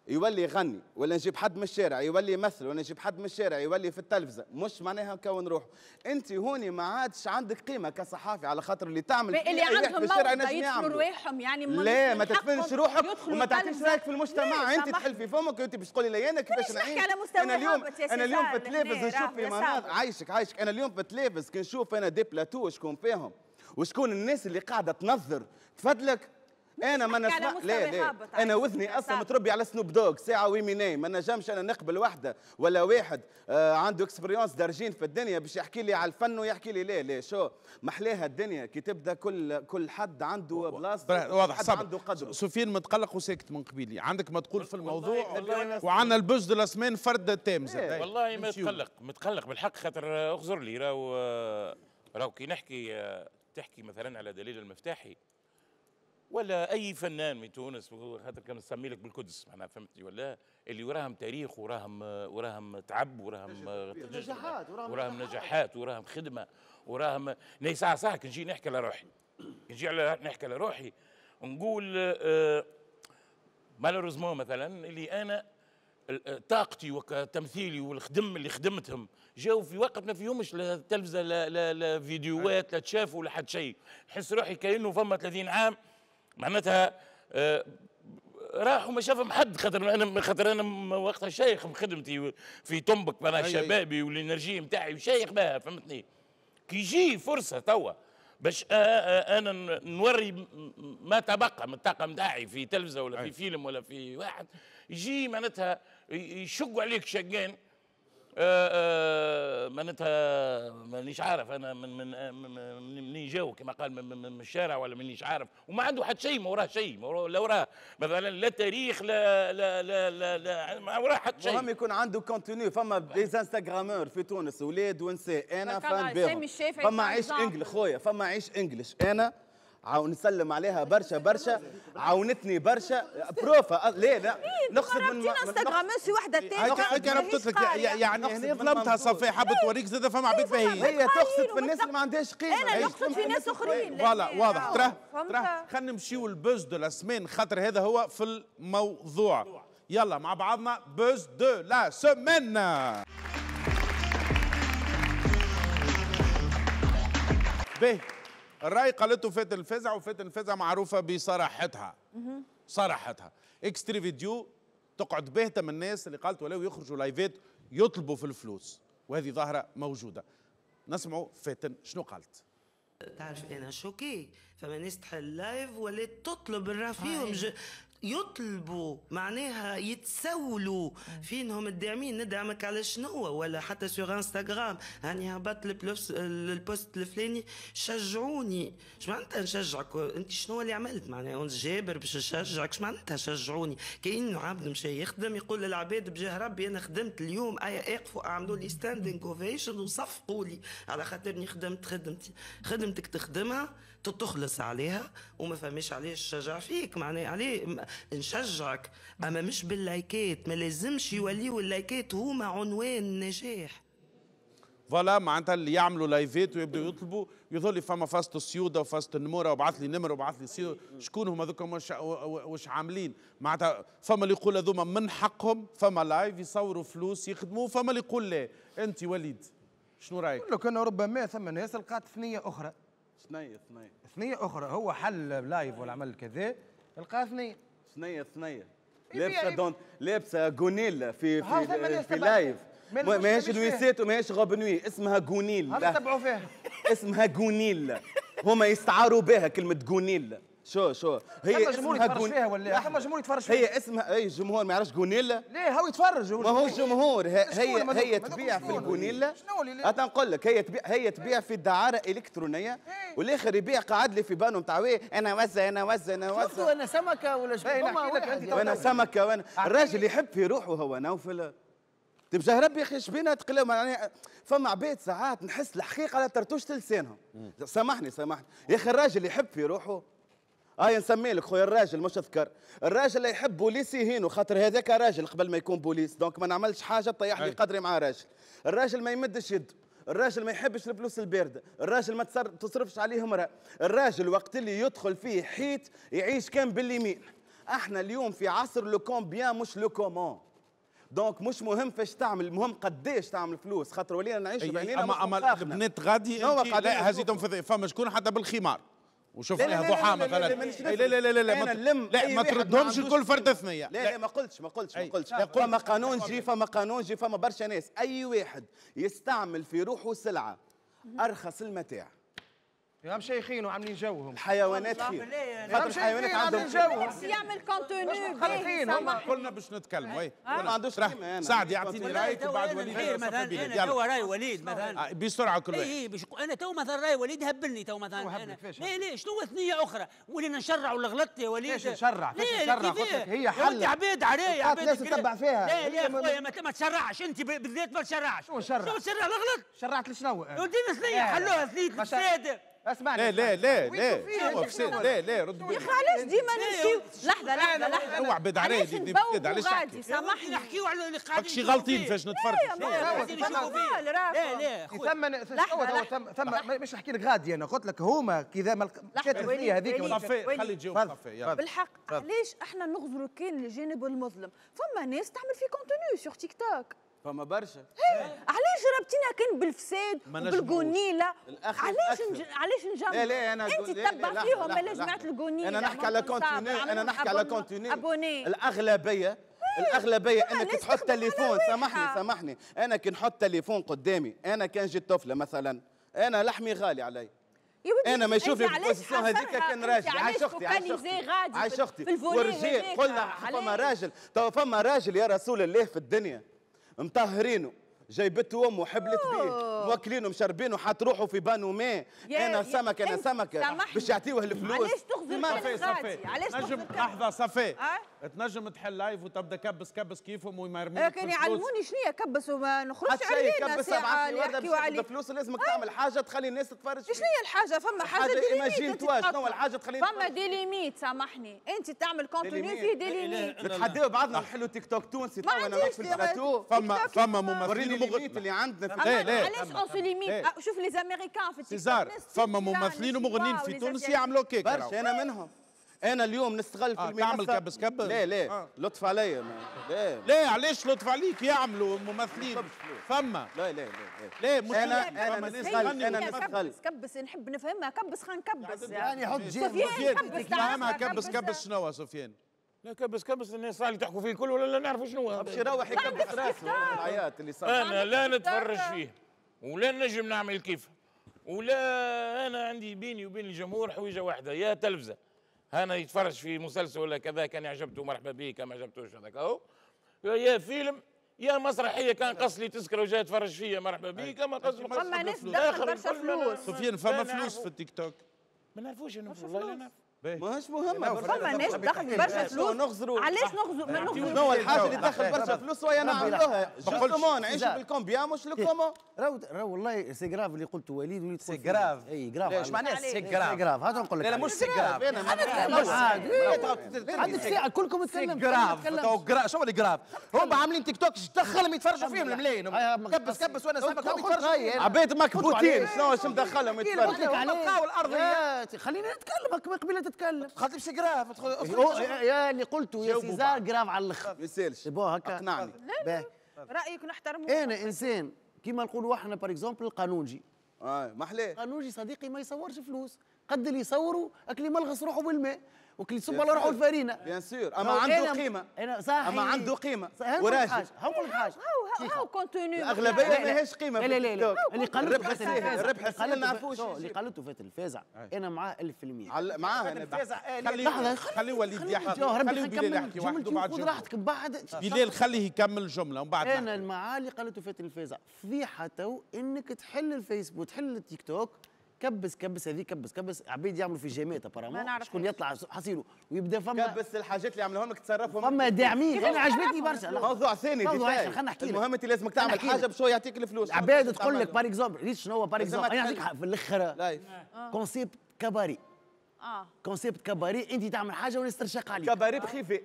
يولي يغني، ولا نجيب حد من الشارع يولي يمثل، ولا نجيب حد من الشارع يولي في التلفزه، مش معناها كون روحه. انت هوني ما عادش عندك قيمه كصحافي على خاطر اللي تعمل اللي عندهم موقع يدفنوا رواحهم. يعني لا ما تدفنش روحك وما تعطيش رايك في المجتمع. انت تحل في فمك وانت باش تقولي لي انا كيفاش نعيش. انا اليوم في التلفز نشوف في مناظر عايشك. انا اليوم في التلفز كي نشوف انا دي بلاتو شكون فيهم وشكون الناس اللي قاعده تنظر تفدلك. انا ما نسمع لا انا وذني اصلا متربي على سنوب دوغ ساعه ويميناي، ما نجمش انا نقبل وحده ولا واحد عنده اكسبيريونس دارجين في الدنيا باش يحكي لي على الفن ويحكي لي لا شو محلاها الدنيا كي تبدا كل حد عنده بلاصه واضح حد عنده قدر. سفيان متقلق وساكت من قبيلي، عندك ما تقول في الموضوع وعندنا البوز دو لاسمان فرد تام زاد. والله متقلق بالحق خاطر اخزر لي راهو كي نحكي تحكي مثلا على دليل المفتاحي ولا اي فنان من تونس خاطر كان نسمي لك بالقدس معناها فهمتني ولا اللي وراهم تاريخ وراهم تعب وراهم نجاحات وراهم نجاحات وراهم خدمه وراهم ساعه صح كي نجي نحكي على روحي نحكي على روحي نقول مالوريزمون مثلا اللي انا طاقتي وتمثيلي والخدم اللي خدمتهم جاوا في وقت ما فيهمش لا تلفزه لا فيديوهات لا تشافوا ولا حد شيء. نحس روحي كانه فما 30 عام معناتها راحوا ما شافهم حد خاطر انا وقتها شايخ بخدمتي في طنبك انا شبابي والانرجي نتاعي وشايخ بها فهمتني. كي يجي فرصه توا باش انا نوري ما تبقى من الطاقه نتاعي في تلفزه ولا في فيلم ولا في واحد يجي معناتها يشقوا عليك شقين معناتها مانيش عارف انا منين جاو كما قال من الشارع ولا مانيش عارف وما عنده حتى شيء ما وراه شيء لا وراه مثلا لا تاريخ لا ما وراه حتى شيء. المهم يكون عنده كونتوني. فما ديزانستغرامور في تونس ولاد ونساء انا فان بهم. فما عيش انجلش خويا فما عيش انجلش انا نسلم عليها برشا عاونتني برشا بروفا لا نقصد من انستغراموس وحده ثانيه هيك ربطت لك يعني هنا ظلمتها صفي حابه توريك زاد فما عبيد باهيين هي تقصد في الناس اللي ما عندهاش قيمه انا نقصد في ناس اخرين فوالا واضح تراه خلينا نمشيو البوز دو لا سمين خاطر هذا هو في الموضوع. يلا مع بعضنا بوز دو لا سمين. باهي الراي قالته فاتن الفزع وفاتن الفزع معروفه بصراحتها صراحتها. اكستري فيديو تقعد باهته من الناس اللي قالت ولو يخرجوا لايفات يطلبوا في الفلوس وهذه ظاهره موجوده. نسمعوا فاتن شنو قالت. تعرف انا شوكي فما ناس تحل لايف ولات تطلب الرافيهم يطلبوا معناها يتسولوا فينهم الداعمين ندعمك على شنو ولا حتى سوغ انستغرام هاني هبط البوست الفلاني شجعوني. اش معناتها نشجعك انت شنو اللي عملت معناها انت جابر باش نشجعك اش معناتها شجعوني كانه عبد مشى يخدم يقول للعباد بجاه ربي انا خدمت اليوم اقفوا اعملوا لي ستاندينغ اوفيشن وصفقوا لي على خاطرني خدمت خدمتك تخدمها تخلص عليها وما فهمش علاش شجع فيك معناها عليه نشجعك اما مش باللايكات. ما لازمش يوليوا اللايكات هما عنوان النجاح. فوالا معناتها اللي يعملوا لايفات ويبداوا يطلبوا يظل لي فما فاست السيوده وفاست النموره وبعث لي نمر وبعث لي سيوده شكون هما ذوك واش عاملين معناتها. فما اللي يقول هذوما من حقهم فما لايف يصوروا فلوس يخدموا فما اللي يقول لا. انت وليد شنو رايك؟ نقول لك انا ربما ثم ناس لقات ثنيه اخرى. ثنيه اخرى هو حل لايف ولا عمل كذا لقى ثنيه لابسه جونيلا في لايف ماهيش نويسات وماهيش غابنوي اسمها جونيل. هذا تبعوا فيها اسمها جونيل هما يستعاروا بها كلمه جونيل. شو هي اسمها جمهور فيها ولا فما جمهور يتفرج فيها. هي اسمها اي جمهور ما يعرفش جونيلا ليه هو يتفرج ما هو الجمهور هي تبيع في الجونيلا. نقول لك هي تبيع في الدعاره الكترونيه والاخر يبيع قاعد لي في بانو نتاع انا وزه شفتوا انا سمكه ولا شنو وانا سمكه وانا الراجل يحب في روحه هو نوفل تبجاه ربي يا اخي شبينا تقلهم يعني. فما عباد ساعات نحس الحقيقه لا ترتوش لسانهم. سامحني يا اخي الراجل يحب في روحه نسمي لك خويا الراجل مش اذكر الراجل اللي يحب بوليس يهينه خاطر هذاك راجل قبل ما يكون بوليس دونك ما نعملش حاجه تطيح لي قدري مع راجل. الراجل ما يمدش يده الراجل ما يحبش الفلوس البارده الراجل ما تصرفش عليه امراه الراجل وقت اللي يدخل فيه حيط يعيش كان باليمين. احنا اليوم في عصر لو كومبيان مش لو كومون دونك مش مهم فاش تعمل المهم قداش تعمل فلوس خاطر ولينا نعيشوا بعينينا. اما البنات غادي لا هزيتهم فما شكون حتى بالخمار وشوف فيها ضحى مثلا. لا ما تردهمش الكل فرد ثنيه. لا ما قلتش فما قانون جي فما برشا ناس اي واحد يستعمل في روحه سلعه ارخص المتاع يا مشايخين وعاملين جوهم الحيوانات خير خاطر الحيوانات عندهم جوهم يعمل كونتوني قلنا باش نتكلم وي ما عندوش قيمه. سعد يعطيني رايك وبعد وليد مثلا انا تو راي وليد مثلا بسرعه كل واحد. اي انا تو مثلا راي وليد هبلني تو مثلا انا ليه شنو ثنيه اخرى ولينا نشرعوا اللي غلطت يا وليد. ليش نشرع؟ هي حل عبيد عليه عبيد لازم تتبع فيها. لا يا اخويا ما تشرعش انت بالذات ما تشرعش. شو نشرع؟ شو تشرع الغلط؟ شرعت لشنو؟ ودينا ثنيه حلوها ثنيه الساده. اسمعني لا فساد لا رد يا اخي علاش ديما نمشيو لحظه اوعى بد عليه بد علاش غادي سامحني نحكيو على اللي قاعدين ماكشي غالطين فاش نتفرجوا. ثم مش نحكي لك غادي انا قلت لك هما كذا مشات فيها هذيك صفي خلي تجاوب صفي بالحق علاش احنا نغزروا كان الجانب المظلم فما ناس تعمل في كونتوني سور تيك توك فما برشا. علاش ربطينا كان بالفساد وبالقنيله علاش نجمع لا انا انت تتبع فيهم ولا جماعه القنيله انا نحكي على كونتوني الاغلبيه انك تحط تليفون. سامحني انا كي نحط تليفون قدامي انا كان جيت طفله مثلا انا لحمي غالي علي انا ما يشوف لي البوزيسيون هذيك كان راجل. عايش اختي ورجال قلنا فما راجل تو فما راجل يا رسول الله في الدنيا مطهرينه جايبته امه حبلت بيه موكلينه مشربينه حط روحه في بانو ماء. انا سمكه باش يعطيوه الفلوس. علاش تغزر صفي نجم لحظه صفي تنجم تحل لايف وتبدا كبس كيفهم وما يرمونك كان يعلموني شنو كبس وما نخرجش علينا ساعه يحكيوا عليه الفلوس. لازمك تعمل حاجه تخلي الناس تتفرج. شنو هي الحاجه؟ فما حاجه ايماجين توا شنو الحاجه تخلي فما دي ليميت. سامحني انت تعمل كونتوني فيه دي ليميت. نتحداو بعضنا نحلوا تيك توك تونسي تو انا معك في البلاتو. فما ممثلين الليميت اللي عندنا علاش اون سو ليميت؟ شوف لي زاميريكان في التيك توك فما ممثلين ومغنيين في تونس يعملوا كيك برشا. انا منهم. انا اليوم نستغل في المنصه. تعمل كبس لا لطف عليا لا علاش لطف عليك يعملوا ممثلين فما لا مش انا نستغل كبس نحب نفهمها كبس خلينا نكبس يعني حط سفيان فهمها كبس شنو سفيان؟ لا كبس الناس اللي تحكوا فيه الكل ولا لا نعرفوا شنو هذا. باش يروح يكبس راسه العيات اللي صار. انا لا نتفرج فيه ولا نجم نعمل كيف ولا انا عندي بيني وبين الجمهور حويجه واحده يا تلفزه انا يتفرج في مسلسل ولا كذا كان يعجبته مرحبا به كان ما عجبتوش هذاك اهو يا فيلم يا مسرحيه كان قص لي تذكره وجاي يتفرج فيا مرحبا به كما قص لي. فما ناس تدخل برشا فلوس. سفيان فما فلوس في التيك توك ما نعرفوش انا والله لا نعرف. ماهيش مهمه. فما ناس تدخل برشا فلوس. نغزروا علاش نغزروا؟ شنو الحاجه اللي تدخل برشا فلوس ويا نعملوها جوستومون نعيشوا بالكومبيا مش الكومون. راهو والله سي جراف اللي قلته وليد وليد سي جراف. اي جراف. ايش معناه سي جراف؟ هذا نقول لك. لا مش سي جراف. عندك ساعه كلكم تكلم. جراف شو اللي جراف؟ هم عاملين تيك توك دخلهم يتفرجوا فيهم الملايين. كبس وانا سامك عبيد مكبوتين شنو ايش مدخلهم يتفرجوا؟ نلقاو الارض. خلينا نتكلم قبل تتكلم. خاطر سي جراف يا اللي قلته يا سيزار جراف على الاخر. ما يسالش هكا اقنعني. رايك نحترمه. انا انسان كيما نقولوا احنا بار اكزومبل القانونجي. محلاه قانونجي صديقي ما يصورش فلوس قد اللي يصوروا اللي ملغص روحه بالماء وكل يصب على روحه الفرينه. بيان سور اما عنده قيمه. انا صح اما عنده قيمه وراجل. هنقول لك حاجه هاو كونتوني الاغلبيه ماهيش قيمه. لا اللي قالته الربح السهل ما نعرفوش. اللي قالته فات الفازع انا معاه 1000%. معاه انا لحظه خلي وليد يحكي. خلي بلال يحكي واحد وبعد خذ راحتك من بعد. بلال خليه يكمل الجمله ومن بعد انا معاه اللي قالته فات الفازع فضيحه تو انك تحل الفيسبوك وتحل التيك توك. كبس هذه كبس عبيد يعملوا في جامعات ابارامون شكون يطلع حصيله ويبدا فما كبس الحاجات اللي يعملوهم لك تصرفهم فما داعمين. انا عجبتني برشا. موضوع ثاني خلينا نحكي لك. المهم انت لازمك تعمل حاجه باش هو يعطيك الفلوس. عباد تقول لك بار اكزومبل ريت شنو هو بار اكزومبل انا نعطيك في الاخر كونسيبت كباري. كونسيبت كباري انت تعمل حاجه والناس ترشق عليك. كباري بخيفي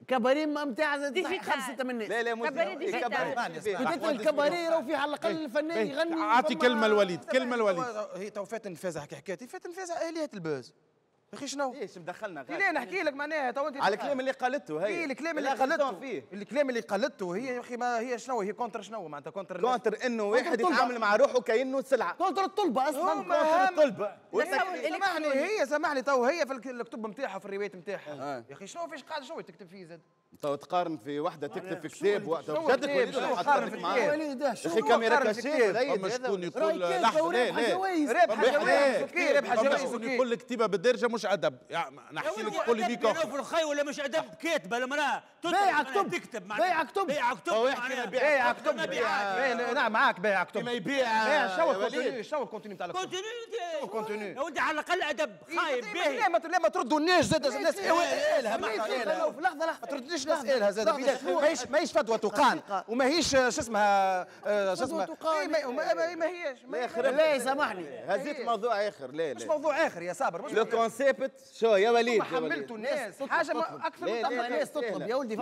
كباري نتاع 5 6 من الناس. لا مش كباري الكباري راهو فيه على الاقل الفنان يغني. اعطي كلمه الوليد هي تو فات الفازع حكيتي فات الفازع اليات البوز يا اخي شنو؟ ايش مدخلنا ليه نحكي لك معناها تو انت على الكلام اللي قالته هي الكلام اللي قالته فيه الكلام اللي قالته هي يا اخي ما هي شنو هي كونتر شنو معناتها كونتر انه واحد يتعامل مع روحه كانه سلعه. كونتر الطلبه اصلا كونتر الطلبه. سامحني تو هي في الكتب نتاعها في الروايات نتاعها يا اخي شنو فيش قاعده شو تكتب فيه زاد تو تقارن في وحده تكتب في كتاب وقتها جدك وليد تقارن في معاه اخي كاميرا كاشيه فما شكون يقول لحظه لا ربح جوائز ربح جوائز يقول لك كتيبه بالدرجه مش ادب نحكي لك تقول لي بيك في الخي ولا مش ادب كاتبه المراه بيع كتب تكتب بيع كتب بيع كتب بيع كتب نعم معاك بيع كتب ما يبيع شو الكونتينيو نتاع الكتب شو الكونتينيو يا ولدي على الاقل ادب خايب ليه ما تردوا الناس زاد الناس اسالها لحظه ما ترديش نسالها زاد ماهيش فتوى تقان وماهيش شو اسمها ما هيش لا سامحني هزيت موضوع اخر لا مش موضوع اخر يا صابر لو كونسيبت شو يا وليد حملتوا الناس حاجه اكثر من الناس تطلب يا ولدي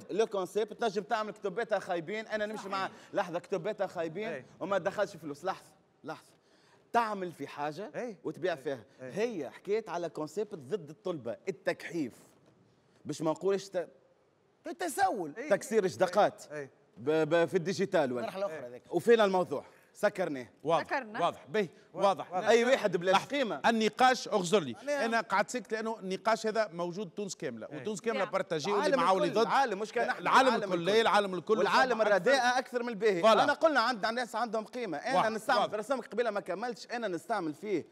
لو كونسيبت تنجم تعمل كتباتها خايبين انا نمشي مع لحظه كتباتها خايبين وما تدخلش فلوس لحظه تعمل في حاجه وتبيع فيها هي حكيت على كونسيبت ضد الطلبه التكحيف باش ما نقولش التسول تكسير جدقات في الديجيتال مرحله اخرى هذاك وفينا الموضوع سكرناه واضح به واضح اي واحد بلا قيمه النقاش اغزر لي انا قعدت سكت لانه النقاش هذا موجود تونس كامله وتونس كامله بارتاجي واللي معاه واللي ضد العالم مش كان العالم الكل العالم الكل والعالم الرداء اكثر من الباهي انا قلنا عندنا ناس عندهم قيمه انا نستعمل في رسمك قبيله ما كملتش انا نستعمل فيه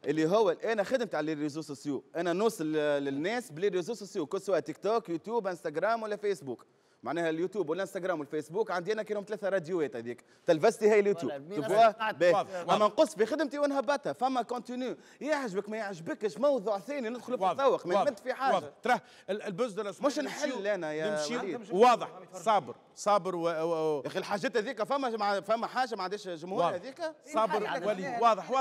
اللي هو انا خدمت على الريزو سوسيو انا نوصل للناس بالريزو سوسيو كل سواء تيك توك يوتيوب انستغرام ولا فيسبوك معناها اليوتيوب والانستغرام والفيسبوك عندي انا كيرهم 3 راديوات هذيك تلفزتي هي اليوتيوب اما نقص في خدمتي ونهبطها فما كونتينيو يعجبك ما يعجبكش موضوع ثاني ندخل في التذوق ما نمد في حاجه ترى البوز مش نحل انا يا واضح صابر يا اخي الحاجات هذيك فما حاجه ما عندهاش جمهور هذيك صابر وليد واضح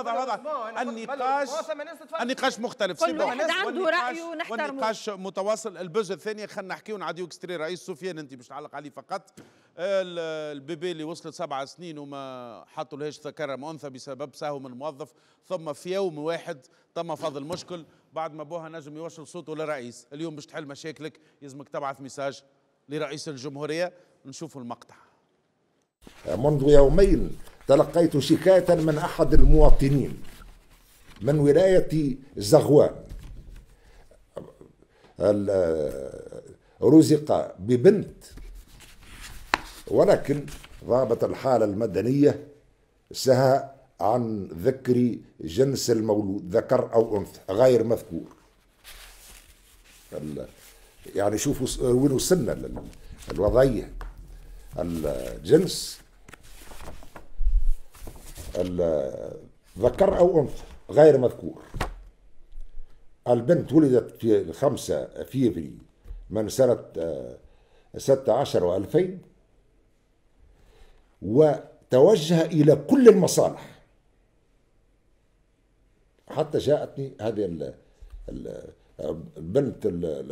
النقاش مختلف كل واحد عنده رايه ونحترمه والنقاش متواصل البوز الثانيه خلينا نحكيو نعديو اكستري رئيس سفيان انت باش تعلق عليه فقط البيبي اللي وصلت 7 سنين وما حطوا لهاش ذكر انثى بسبب سهو من موظف ثم في يوم واحد تم فض المشكل بعد ما بوها نجم يوصل صوته للرئيس اليوم باش تحل مشاكلك يلزمك تبعث مساج لرئيس الجمهوريه نشوفوا المقطع منذ يومين تلقيت شكاية من أحد المواطنين من ولاية زغوان رزق ببنت ولكن ضابط الحالة المدنية سهى عن ذكر جنس المولود ذكر أو أنثى غير مذكور يعني شوفوا وين وصلنا الوضعية الجنس ذكر أو أنثى غير مذكور البنت ولدت في 5 فيفري من سنة 16 و2000 وتوجه إلى كل المصالح حتى جاءتني هذه البنت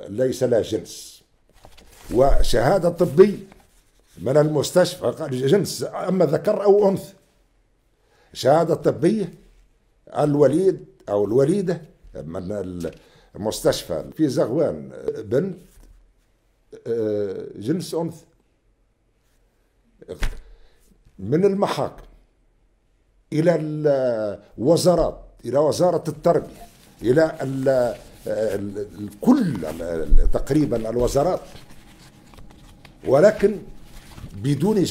ليس لها جنس وشهادة طبية من المستشفى قال جنس أما ذكر أو أنثى شهادة طبية الوليد أو الوليدة من المستشفى في زغوان بنت جنس أنثى من المحاكم إلى الوزارات إلى وزارة التربية إلى كل تقريبا الوزارات ولكن بدون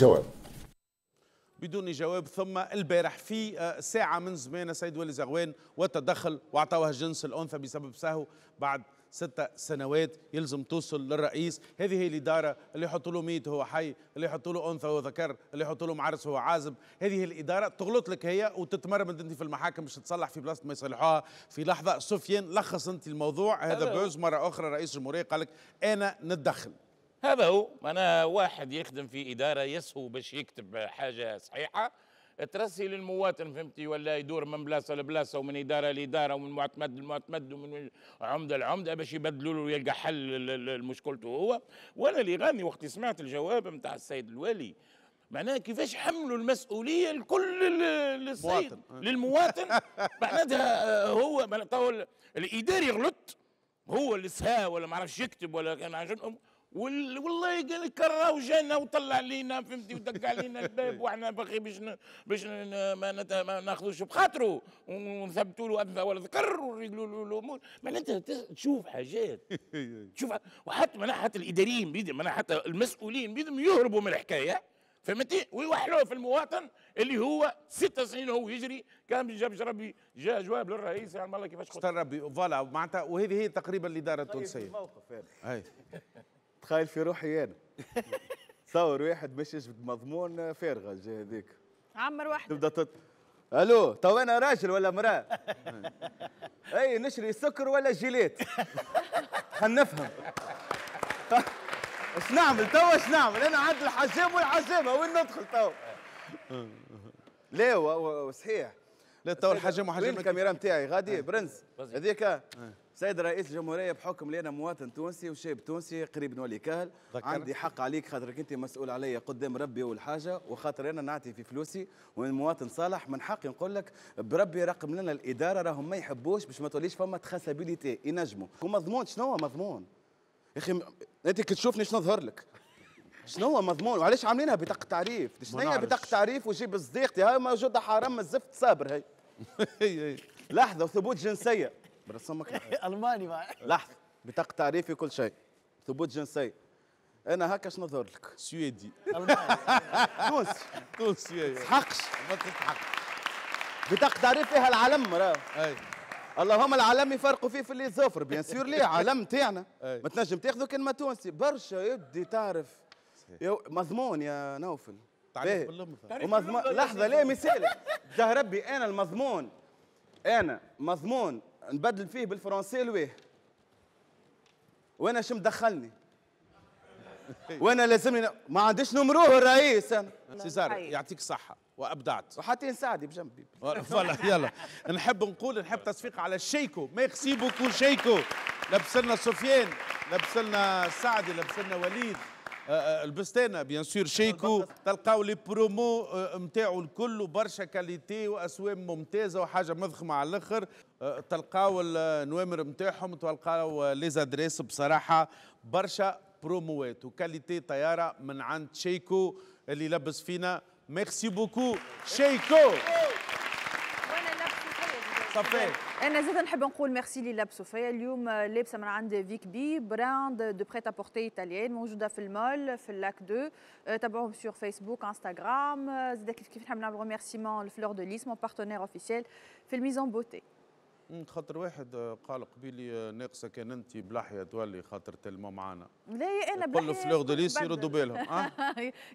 جواب ثم البارح في ساعة من زمان سيد ولي زغوان وتدخل واعطوها جنس الأنثى بسبب سهو بعد 6 سنوات يلزم توصل للرئيس. هذه هي الإدارة اللي يحطوا له ميت هو حي، اللي يحطوا له أنثى هو ذكر، اللي يحطوا له معرس هو عازب. هذه هي الإدارة تغلط لك هي وتتمرمد أنت في المحاكم باش تصلح في بلاصة ما يصلحوها في لحظة. سفيان لخص أنت الموضوع هذا بوز مرة أخرى رئيس الجمهورية قال لك أنا نتدخل. هذا هو. أنا واحد يخدم في إدارة يسهو باش يكتب حاجة صحيحة ترسي للمواطن فهمتي، ولا يدور من بلاصه لبلاصه ومن اداره لاداره ومن معتمد لمعتمد ومن عمده لعمده باش يبدلوا له ويلقى حل لمشكلته هو. وانا اللي غاني وقت سمعت الجواب نتاع السيد الوالي معناها كيفاش حملوا المسؤوليه لكل السيد للمواطن. معناتها هو معناتها الاداري يغلط، هو اللي سها ولا ما عرفش يكتب ولا كان والله قال لك كرا وجانا وطلع علينا فهمتي ودق علينا الباب واحنا باقي باش ما ناخذوش بخاطره ونثبتوا له انثى ولا ذكر ونريقلوا له الامور. معناتها تشوف حاجات تشوف وحتى مناحة الاداريين بيدهم مناحة المسؤولين بيدهم يهربوا من الحكايه فهمتي ويوحلوه في المواطن اللي هو 6 سنين هو يجري كان جاب ربي جاء جواب للرئيس يعني الله كيفاش ستر ربي فوالا معناتها وهذه هي تقريبا الاداره التونسيه. الموقف هذا اي تخيل في روحي انا تصور واحد باش يجبد مضمون فارغه الجهه هذيك عمر واحد تبدا الو تو انا راجل ولا مراه؟ اي نشري سكر ولا جيليت؟ خلينا نفهم اش نعمل تو اش نعمل؟ انا عند الحجام والحجامه وين ندخل تو؟ لا صحيح لا تو الحجام وحجام الكاميرا نتاعي غادي برنس هذيك سيد رئيس الجمهوريه بحكم اللي انا مواطن تونسي وشاب تونسي قريب نولي كاهل عندي حق عليك خاطرك انت مسؤول عليا قدام ربي اول حاجه وخاطر انا نعطي في فلوسي وانا مواطن صالح من حقي نقول لك بربي رقم لنا الاداره راهم ما يحبوش باش ما توليش فما تخاسابيليتي ينجموا ومضمون شنو هو مضمون يا اخي انت كي تشوفني شنو نظهر لك شنو هو مضمون وعلاش عاملينها بطاقه تعريف شنو هي بطاقه تعريف وجيب صديقتي هاي موجوده حرام الزفت صابر هي لحظه وثبوت جنسيه برسمك الماني لحظه بطاقه تعريفي كل شيء ثبوت جنسيه انا هكا شنو نظهر لك سويدي تونسي تونسي تستحقش ما تستحقش بطاقه تعريف فيها العلم راه اي اللهم العلم يفرقوا فيه في اللي زوفر بيان سور ليه علم تاعنا ما تنجم تاخذه كلمه تونسي برشا يدي تعرف مضمون يا نوفل تعريف باللمضه ومضمون لحظه ليه مثال جاه ربي انا المضمون انا مضمون نبدل فيه بالفرنسي لويه وانا شو مدخلني وانا لازمني ما عنديش نمروه الرئيس انا سيزار يعطيك الصحه وابدعت وحتى سعدي بجنبي فوالا يلا نحب تصفيق على الشيكو ميرسي بوكو شيكو لبس لنا سفيان لبس لنا سعدي لبس لنا وليد البستانه بيان سور شيكو تلقاو لي برومو نتاعو الكل وبرشا كاليتي واسوام ممتازه وحاجه مضخمه على الاخر تلقاو النوامر نتاعهم تلقاو لي زادريس بصراحه برشا بروموات وكاليتي طياره من عند شيكو اللي لبس فينا ميرسي بوكو شيكو. صفي انا زاد نحب نقول ميرسي اللي لابسوا فيا اليوم لابسه من عند فيك بي براند دو بريت ابورتي ايطاليان موجوده في المول في اللاك 2 تابعوهم سور فيسبوك انستغرام زاد كيف نحب نعمل ريميرسيمون لفلور دو ليس مون بارتنير اوفيسيال في الميزون بوتي خاطر واحد قال قبيلي ناقصه كان انت بلحيه تولي خاطر تلموا معانا لا يا انا بلحيه كل فلور دو ليس يردوا بالهم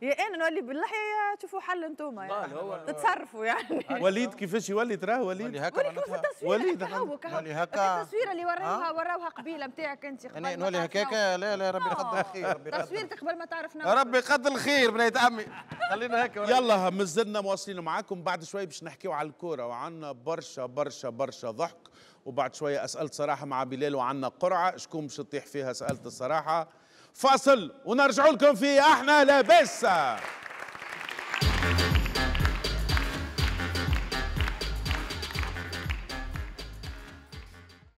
يا انا نولي باللحيه تشوفوا حل انتم يعني تتصرفوا يعني وليد كيفاش يولي تراه وليد وليد هكا التصويره اللي وراوها قبيله نتاعك انت قبل نولي هكاكا لا ربي يقدر الخير تصويرتك قبل ما تعرف ربي يقدر الخير بنات عمي خلينا هكا يلا مازلنا مواصلين معاكم بعد شوي باش نحكيو على الكوره وعندنا برشا برشا برشا ضحك وبعد شويه اسئله صراحه مع بلال وعندنا قرعه شكون باش تطيح فيها سالت الصراحه فاصل ونرجعوا لكم في احنا لاباس.